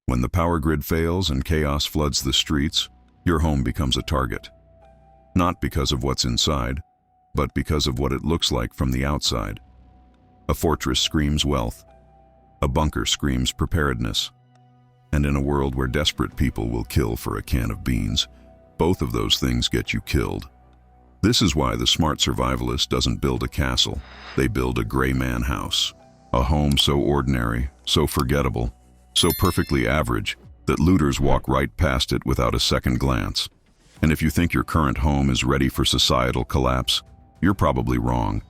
When the power grid fails and chaos floods the streets, your home becomes a target. Not because of what's inside, but because of what it looks like from the outside. A fortress screams wealth. A bunker screams preparedness. And in a world where desperate people will kill for a can of beans, both of those things get you killed. This is why the smart survivalist doesn't build a castle. They build a gray man house. A home so ordinary, so forgettable, so perfectly average that looters walk right past it without a second glance. And if you think your current home is ready for societal collapse, you're probably wrong.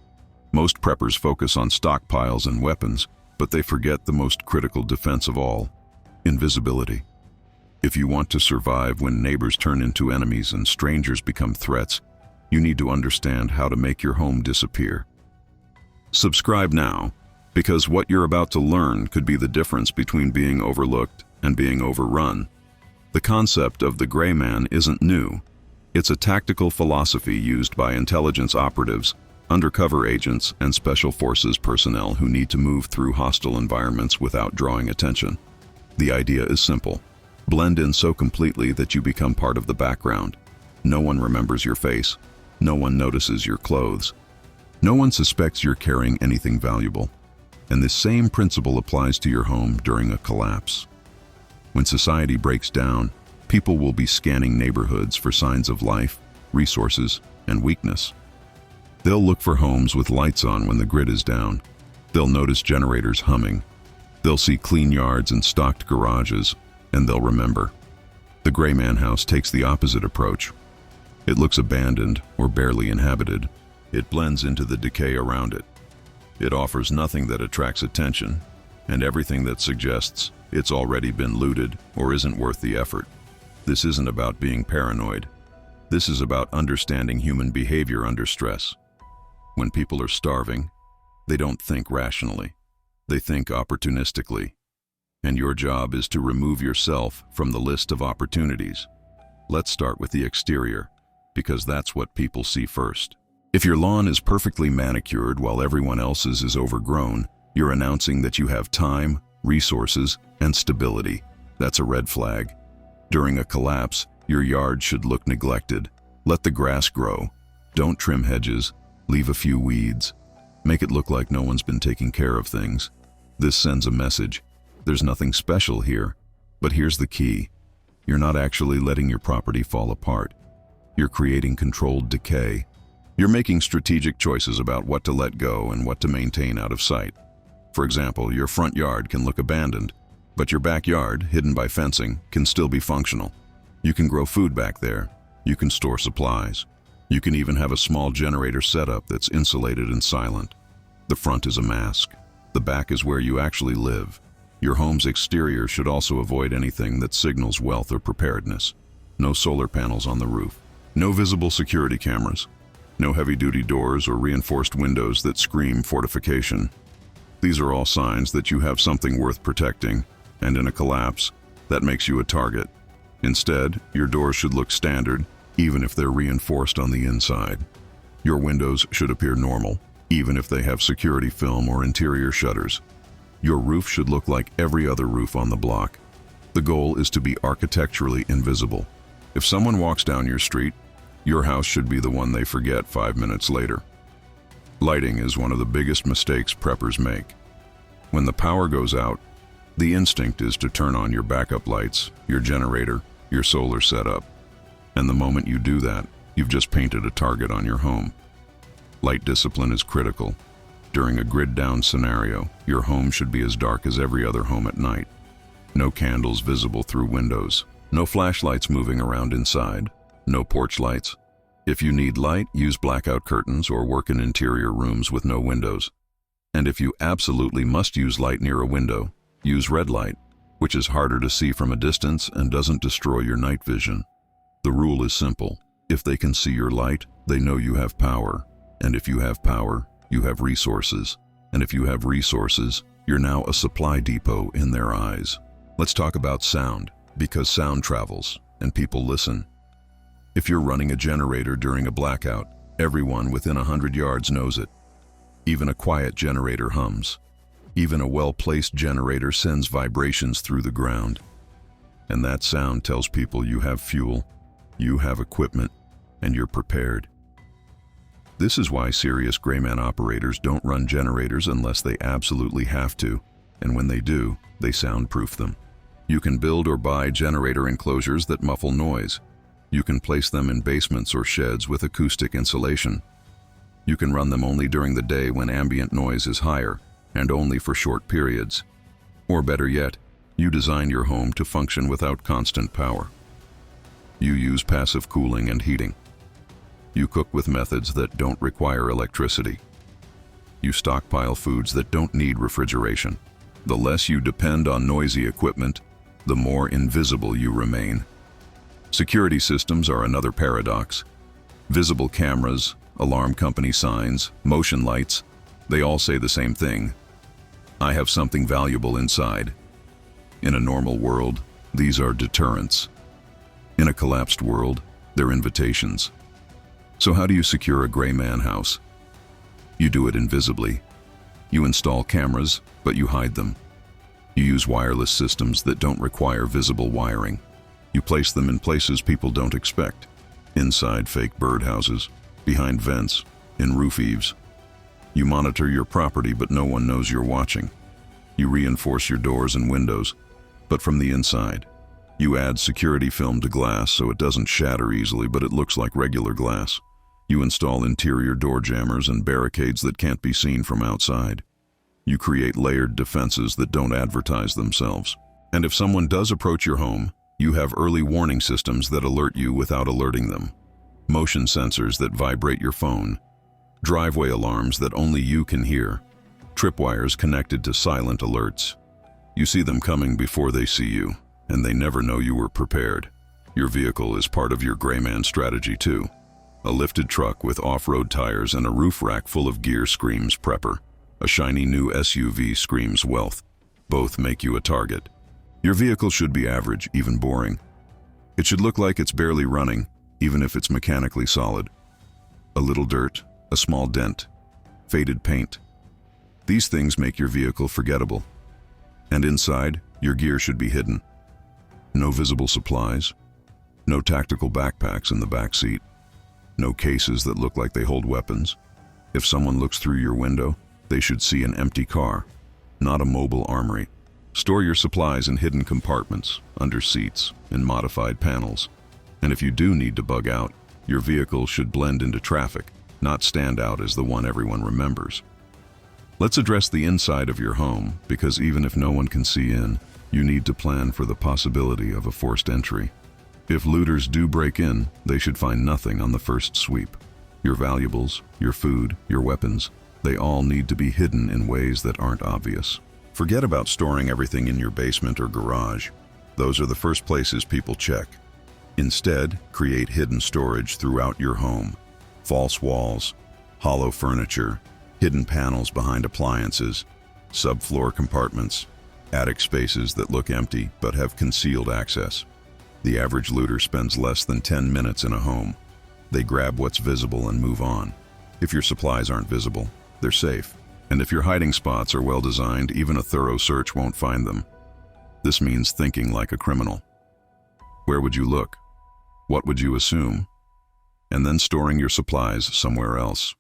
Most preppers focus on stockpiles and weapons, but they forget the most critical defense of all: invisibility. If you want to survive when neighbors turn into enemies and strangers become threats, you need to understand how to make your home disappear. Subscribe now, because what you're about to learn could be the difference between being overlooked and being overrun. The concept of the gray man isn't new. It's a tactical philosophy used by intelligence operatives, undercover agents, and special forces personnel who need to move through hostile environments without drawing attention. The idea is simple. Blend in so completely that you become part of the background. No one remembers your face. No one notices your clothes. No one suspects you're carrying anything valuable. And this same principle applies to your home during a collapse. When society breaks down, people will be scanning neighborhoods for signs of life, resources, and weakness. They'll look for homes with lights on when the grid is down. They'll notice generators humming. They'll see clean yards and stocked garages, and they'll remember. The gray man house takes the opposite approach. It looks abandoned or barely inhabited. It blends into the decay around it. It offers nothing that attracts attention, and everything that suggests it's already been looted or isn't worth the effort. This isn't about being paranoid. This is about understanding human behavior under stress. When people are starving, they don't think rationally. They think opportunistically. And your job is to remove yourself from the list of opportunities. Let's start with the exterior, because that's what people see first. If your lawn is perfectly manicured while everyone else's is overgrown, you're announcing that you have time, resources, and stability. That's a red flag. During a collapse, your yard should look neglected. Let the grass grow. Don't trim hedges. Leave a few weeds. Make it look like no one's been taking care of things. This sends a message. There's nothing special here. But here's the key. You're not actually letting your property fall apart. You're creating controlled decay. You're making strategic choices about what to let go and what to maintain out of sight. For example, your front yard can look abandoned, but your backyard, hidden by fencing, can still be functional. You can grow food back there. You can store supplies. You can even have a small generator setup that's insulated and silent. The front is a mask. The back is where you actually live. Your home's exterior should also avoid anything that signals wealth or preparedness. No solar panels on the roof. No visible security cameras. No heavy-duty doors or reinforced windows that scream fortification. These are all signs that you have something worth protecting, and in a collapse, that makes you a target. Instead, your doors should look standard, even if they're reinforced on the inside. Your windows should appear normal, even if they have security film or interior shutters. Your roof should look like every other roof on the block. The goal is to be architecturally invisible. If someone walks down your street, your house should be the one they forget 5 minutes later. Lighting is one of the biggest mistakes preppers make. When the power goes out, the instinct is to turn on your backup lights, your generator, your solar setup. And the moment you do that, you've just painted a target on your home. Light discipline is critical. During a grid-down scenario, your home should be as dark as every other home at night. No candles visible through windows. No flashlights moving around inside. No porch lights. If you need light, use blackout curtains or work in interior rooms with no windows. And if you absolutely must use light near a window, use red light, which is harder to see from a distance and doesn't destroy your night vision. The rule is simple. If they can see your light, they know you have power. And if you have power, you have resources. And if you have resources, you're now a supply depot in their eyes. Let's talk about sound, because sound travels, and people listen. If you're running a generator during a blackout, everyone within 100 yards knows it. Even a quiet generator hums. Even a well-placed generator sends vibrations through the ground. And that sound tells people you have fuel, you have equipment, and you're prepared. This is why serious grayman operators don't run generators unless they absolutely have to, and when they do, they soundproof them. You can build or buy generator enclosures that muffle noise. You can place them in basements or sheds with acoustic insulation. You can run them only during the day when ambient noise is higher, and only for short periods. Or better yet, you design your home to function without constant power. You use passive cooling and heating. You cook with methods that don't require electricity. You stockpile foods that don't need refrigeration. The less you depend on noisy equipment, the more invisible you remain. Security systems are another paradox. Visible cameras, alarm company signs, motion lights, they all say the same thing. I have something valuable inside. In a normal world, these are deterrents. In a collapsed world, they're invitations. So how do you secure a grayman house? You do it invisibly. You install cameras, but you hide them. You use wireless systems that don't require visible wiring. You place them in places people don't expect. Inside fake birdhouses, behind vents, in roof eaves. You monitor your property, but no one knows you're watching. You reinforce your doors and windows, but from the inside. You add security film to glass so it doesn't shatter easily, but it looks like regular glass. You install interior door jammers and barricades that can't be seen from outside. You create layered defenses that don't advertise themselves. And if someone does approach your home, you have early warning systems that alert you without alerting them. Motion sensors that vibrate your phone. Driveway alarms that only you can hear. Tripwires connected to silent alerts. You see them coming before they see you, and they never know you were prepared. Your vehicle is part of your grayman strategy too. A lifted truck with off-road tires and a roof rack full of gear screams prepper. A shiny new SUV screams wealth. Both make you a target. Your vehicle should be average, even boring. It should look like it's barely running, even if it's mechanically solid. A little dirt, a small dent, faded paint. These things make your vehicle forgettable. And inside, your gear should be hidden. No visible supplies. No tactical backpacks in the back seat. No cases that look like they hold weapons. If someone looks through your window, they should see an empty car, not a mobile armory. Store your supplies in hidden compartments, under seats, in modified panels. And if you do need to bug out, your vehicle should blend into traffic, not stand out as the one everyone remembers. Let's address the inside of your home, because even if no one can see in, you need to plan for the possibility of a forced entry. If looters do break in, they should find nothing on the first sweep. Your valuables, your food, your weapons, they all need to be hidden in ways that aren't obvious. Forget about storing everything in your basement or garage. Those are the first places people check. Instead, create hidden storage throughout your home. False walls, hollow furniture, hidden panels behind appliances, subfloor compartments, attic spaces that look empty but have concealed access. The average looter spends less than 10 minutes in a home. They grab what's visible and move on. If your supplies aren't visible, they're safe. And if your hiding spots are well designed, even a thorough search won't find them. This means thinking like a criminal. Where would you look? What would you assume? And then storing your supplies somewhere else.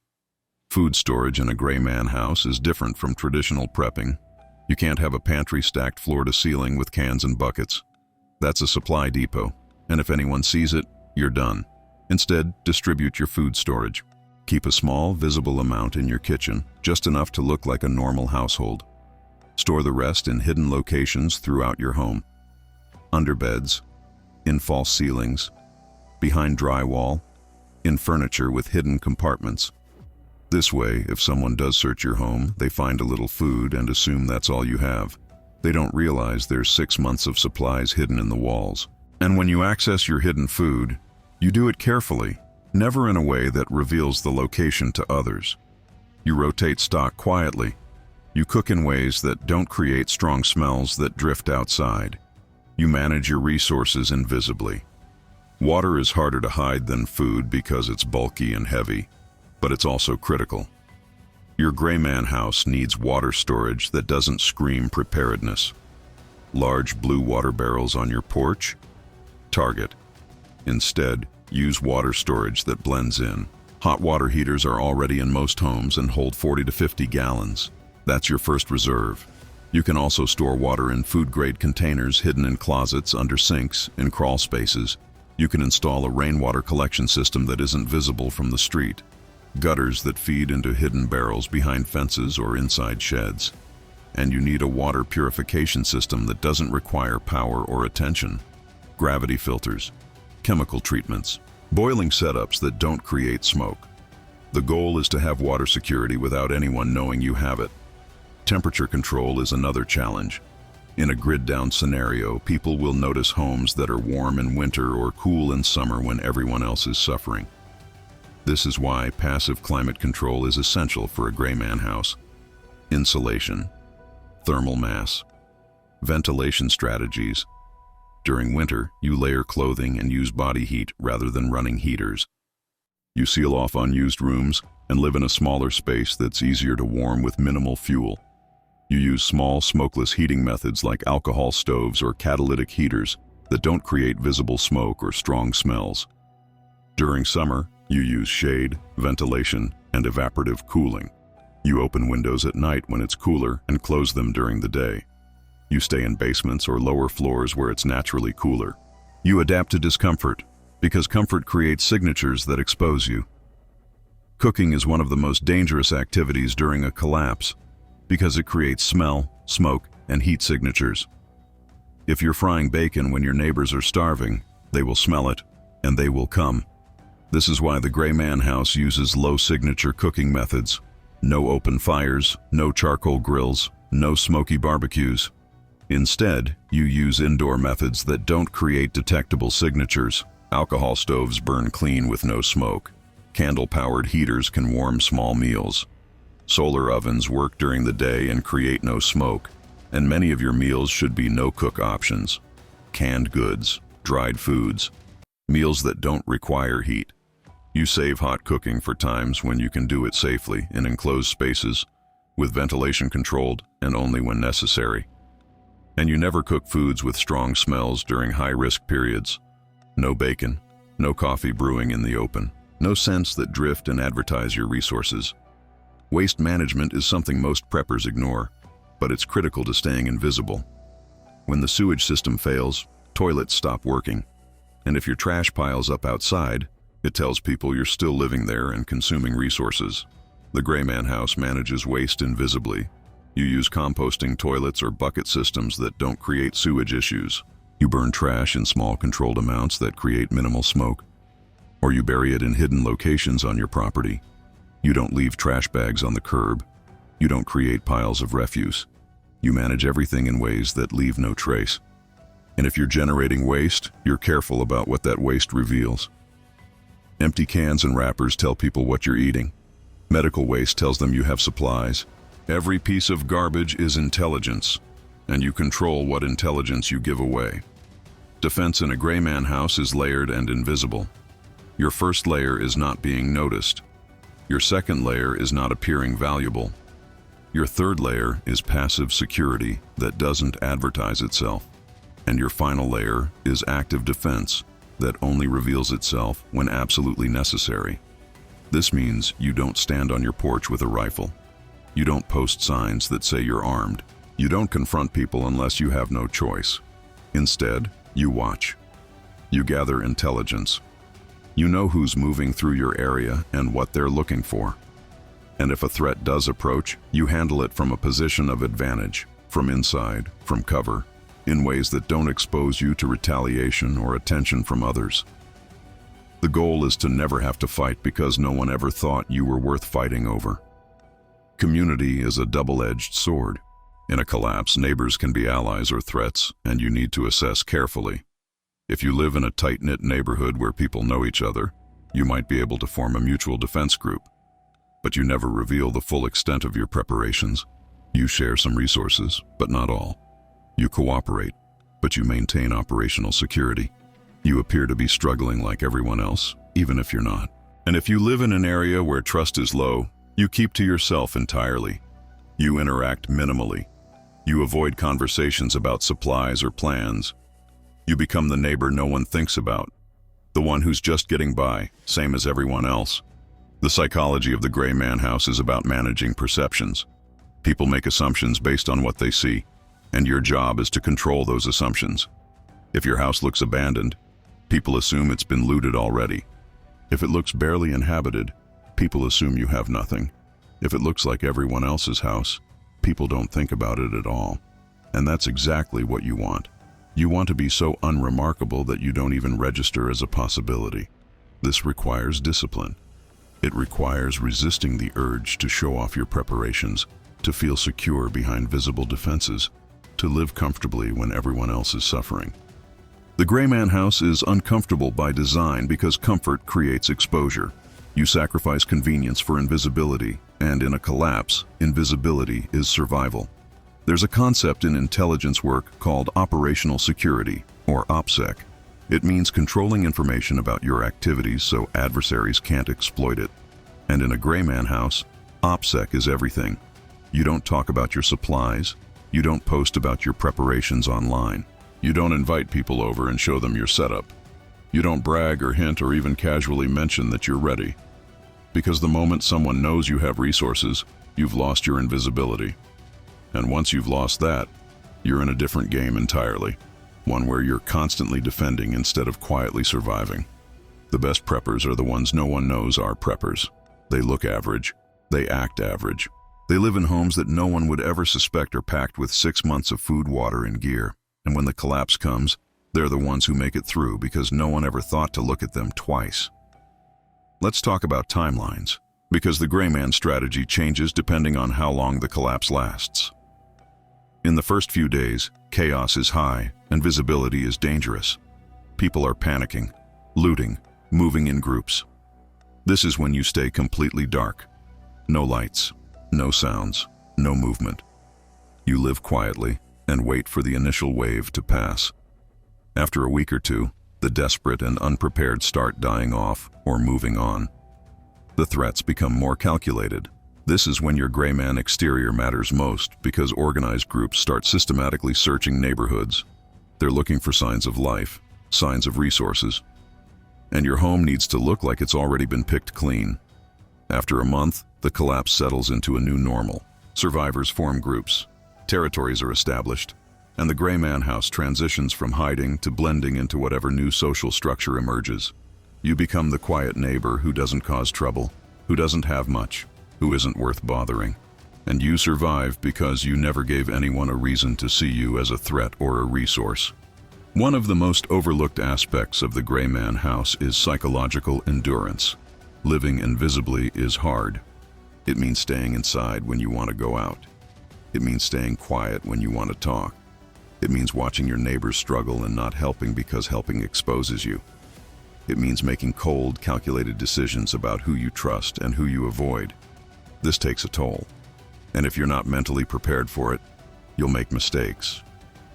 Food storage in a grayman house is different from traditional prepping. You can't have a pantry stacked floor to ceiling with cans and buckets. That's a supply depot, and if anyone sees it, you're done. Instead, distribute your food storage. Keep a small, visible amount in your kitchen, just enough to look like a normal household. Store the rest in hidden locations throughout your home. Under beds, in false ceilings, behind drywall, in furniture with hidden compartments. This way, if someone does search your home, they find a little food and assume that's all you have. They don't realize there's 6 months of supplies hidden in the walls. And when you access your hidden food, you do it carefully, never in a way that reveals the location to others. You rotate stock quietly. You cook in ways that don't create strong smells that drift outside. You manage your resources invisibly. Water is harder to hide than food because it's bulky and heavy, but it's also critical. Your grayman house needs water storage that doesn't scream preparedness. Large blue water barrels on your porch? Target. Instead, use water storage that blends in. Hot water heaters are already in most homes and hold 40 to 50 gallons. That's your first reserve. You can also store water in food-grade containers hidden in closets, under sinks, in crawl spaces. You can install a rainwater collection system that isn't visible from the street. Gutters that feed into hidden barrels behind fences or inside sheds. And you need a water purification system that doesn't require power or attention. Gravity filters, chemical treatments, boiling setups that don't create smoke. The goal is to have water security without anyone knowing you have it. Temperature control is another challenge. In a grid-down scenario, people will notice homes that are warm in winter or cool in summer when everyone else is suffering. This is why passive climate control is essential for a gray man house. Insulation, thermal mass, ventilation strategies. During winter, you layer clothing and use body heat rather than running heaters. You seal off unused rooms and live in a smaller space that's easier to warm with minimal fuel. You use small, smokeless heating methods like alcohol stoves or catalytic heaters that don't create visible smoke or strong smells. During summer, you use shade, ventilation, and evaporative cooling. You open windows at night when it's cooler and close them during the day. You stay in basements or lower floors where it's naturally cooler. You adapt to discomfort because comfort creates signatures that expose you. Cooking is one of the most dangerous activities during a collapse because it creates smell, smoke, and heat signatures. If you're frying bacon when your neighbors are starving, they will smell it, and they will come. This is why the Gray Man House uses low-signature cooking methods. No open fires, no charcoal grills, no smoky barbecues. Instead, you use indoor methods that don't create detectable signatures. Alcohol stoves burn clean with no smoke. Candle-powered heaters can warm small meals. Solar ovens work during the day and create no smoke, and many of your meals should be no-cook options. Canned goods, dried foods, meals that don't require heat. You save hot cooking for times when you can do it safely in enclosed spaces, with ventilation controlled and only when necessary. And you never cook foods with strong smells during high-risk periods. No bacon, no coffee brewing in the open, no scents that drift and advertise your resources. Waste management is something most preppers ignore, but it's critical to staying invisible. When the sewage system fails, toilets stop working. And if your trash piles up outside, it tells people you're still living there and consuming resources. The Gray Man House manages waste invisibly. You use composting toilets or bucket systems that don't create sewage issues. You burn trash in small controlled amounts that create minimal smoke. Or you bury it in hidden locations on your property. You don't leave trash bags on the curb. You don't create piles of refuse. You manage everything in ways that leave no trace. And if you're generating waste, you're careful about what that waste reveals. Empty cans and wrappers tell people what you're eating. Medical waste tells them you have supplies. Every piece of garbage is intelligence, and you control what intelligence you give away. Defense in a Gray Man House is layered and invisible. Your first layer is not being noticed. Your second layer is not appearing valuable. Your third layer is passive security that doesn't advertise itself. And your final layer is active defense that only reveals itself when absolutely necessary. This means you don't stand on your porch with a rifle. You don't post signs that say you're armed. You don't confront people unless you have no choice. Instead, you watch. You gather intelligence. You know who's moving through your area and what they're looking for. And if a threat does approach, you handle it from a position of advantage, from inside, from cover, in ways that don't expose you to retaliation or attention from others. The goal is to never have to fight because no one ever thought you were worth fighting over. Community is a double-edged sword. In a collapse, neighbors can be allies or threats, and you need to assess carefully. If you live in a tight-knit neighborhood where people know each other, you might be able to form a mutual defense group. But you never reveal the full extent of your preparations. You share some resources, but not all. You cooperate, but you maintain operational security. You appear to be struggling like everyone else, even if you're not. And if you live in an area where trust is low, you keep to yourself entirely. You interact minimally. You avoid conversations about supplies or plans. You become the neighbor no one thinks about, the one who's just getting by, same as everyone else. The psychology of the gray man house is about managing perceptions. People make assumptions based on what they see, and your job is to control those assumptions. If your house looks abandoned, people assume it's been looted already. If it looks barely inhabited, people assume you have nothing. If it looks like everyone else's house, people don't think about it at all. And that's exactly what you want. You want to be so unremarkable that you don't even register as a possibility. This requires discipline. It requires resisting the urge to show off your preparations, to feel secure behind visible defenses, to live comfortably when everyone else is suffering. The gray man house is uncomfortable by design because comfort creates exposure. You sacrifice convenience for invisibility, and in a collapse, invisibility is survival. There's a concept in intelligence work called operational security, or OPSEC. It means controlling information about your activities so adversaries can't exploit it. And in a gray man house, OPSEC is everything. You don't talk about your supplies. You don't post about your preparations online. You don't invite people over and show them your setup. You don't brag or hint or even casually mention that you're ready. Because the moment someone knows you have resources, you've lost your invisibility. And once you've lost that, you're in a different game entirely. One where you're constantly defending instead of quietly surviving. The best preppers are the ones no one knows are preppers. They look average. They act average. They live in homes that no one would ever suspect are packed with 6 months of food, water, and gear. And when the collapse comes, they're the ones who make it through because no one ever thought to look at them twice. Let's talk about timelines, because the gray man strategy changes depending on how long the collapse lasts. In the first few days, chaos is high and visibility is dangerous. People are panicking, looting, moving in groups. This is when you stay completely dark. No lights, no sounds, no movement. You live quietly and wait for the initial wave to pass. After a week or two, the desperate and unprepared start dying off or moving on. The threats become more calculated. This is when your gray man exterior matters most because organized groups start systematically searching neighborhoods. They're looking for signs of life, signs of resources. And your home needs to look like it's already been picked clean. After a month, the collapse settles into a new normal. Survivors form groups. Territories are established, and the gray man house transitions from hiding to blending into whatever new social structure emerges. You become the quiet neighbor who doesn't cause trouble, who doesn't have much, who isn't worth bothering. And you survive because you never gave anyone a reason to see you as a threat or a resource. One of the most overlooked aspects of the gray man house is psychological endurance. Living invisibly is hard. It means staying inside when you want to go out. It means staying quiet when you want to talk. It means watching your neighbors struggle and not helping because helping exposes you. It means making cold, calculated decisions about who you trust and who you avoid. This takes a toll. And if you're not mentally prepared for it, you'll make mistakes.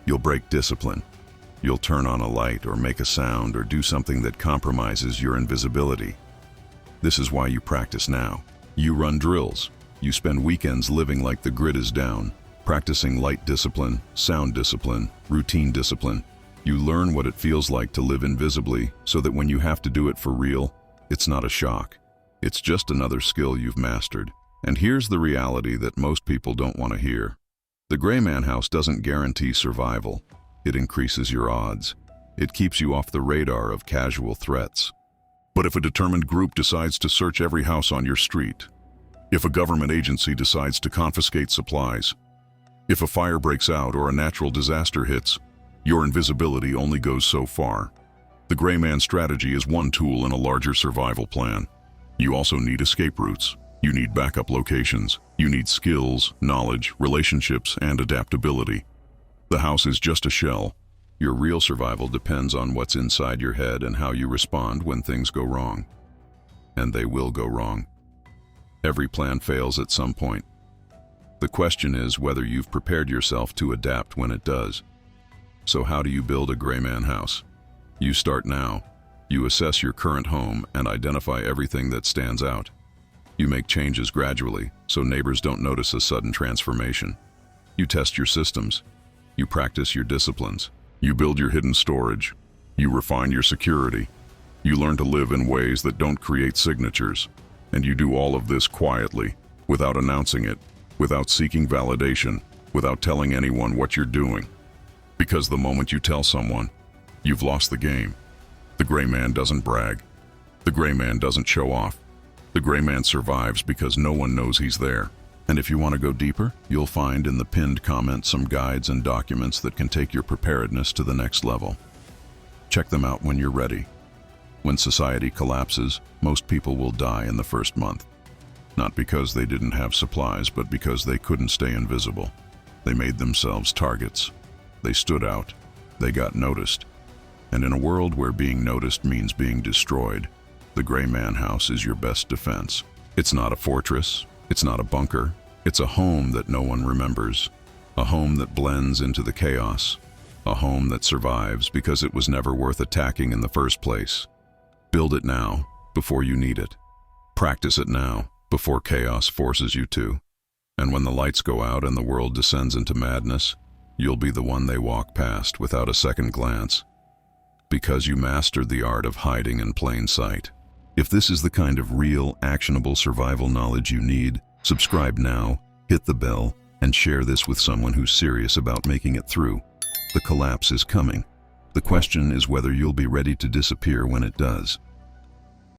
You'll break discipline. You'll turn on a light or make a sound or do something that compromises your invisibility. This is why you practice now. You run drills. You spend weekends living like the grid is down, practicing light discipline, sound discipline, routine discipline. You learn what it feels like to live invisibly so that when you have to do it for real, it's not a shock. It's just another skill you've mastered. And here's the reality that most people don't want to hear. The gray man house doesn't guarantee survival. It increases your odds. It keeps you off the radar of casual threats. But if a determined group decides to search every house on your street, if a government agency decides to confiscate supplies, if a fire breaks out or a natural disaster hits, your invisibility only goes so far. The gray man strategy is one tool in a larger survival plan. You also need escape routes. You need backup locations. You need skills, knowledge, relationships, and adaptability. The house is just a shell. Your real survival depends on what's inside your head and how you respond when things go wrong. And they will go wrong. Every plan fails at some point. The question is whether you've prepared yourself to adapt when it does. So how do you build a gray man house? You start now. You assess your current home and identify everything that stands out. You make changes gradually, so neighbors don't notice a sudden transformation. You test your systems. You practice your disciplines. You build your hidden storage. You refine your security. You learn to live in ways that don't create signatures. And you do all of this quietly, without announcing it, without seeking validation, without telling anyone what you're doing. Because the moment you tell someone, you've lost the game. The gray man doesn't brag. The gray man doesn't show off. The gray man survives because no one knows he's there. And if you want to go deeper, you'll find in the pinned comment some guides and documents that can take your preparedness to the next level. Check them out when you're ready. When society collapses, most people will die in the first month. Not because they didn't have supplies, but because they couldn't stay invisible. They made themselves targets. They stood out. They got noticed. And in a world where being noticed means being destroyed, the Gray Man House is your best defense. It's not a fortress. It's not a bunker. It's a home that no one remembers. A home that blends into the chaos. A home that survives because it was never worth attacking in the first place. Build it now, before you need it. Practice it now, before chaos forces you to. And when the lights go out and the world descends into madness, you'll be the one they walk past without a second glance. Because you mastered the art of hiding in plain sight. If this is the kind of real, actionable survival knowledge you need, subscribe now, hit the bell, and share this with someone who's serious about making it through. The collapse is coming. The question is whether you'll be ready to disappear when it does.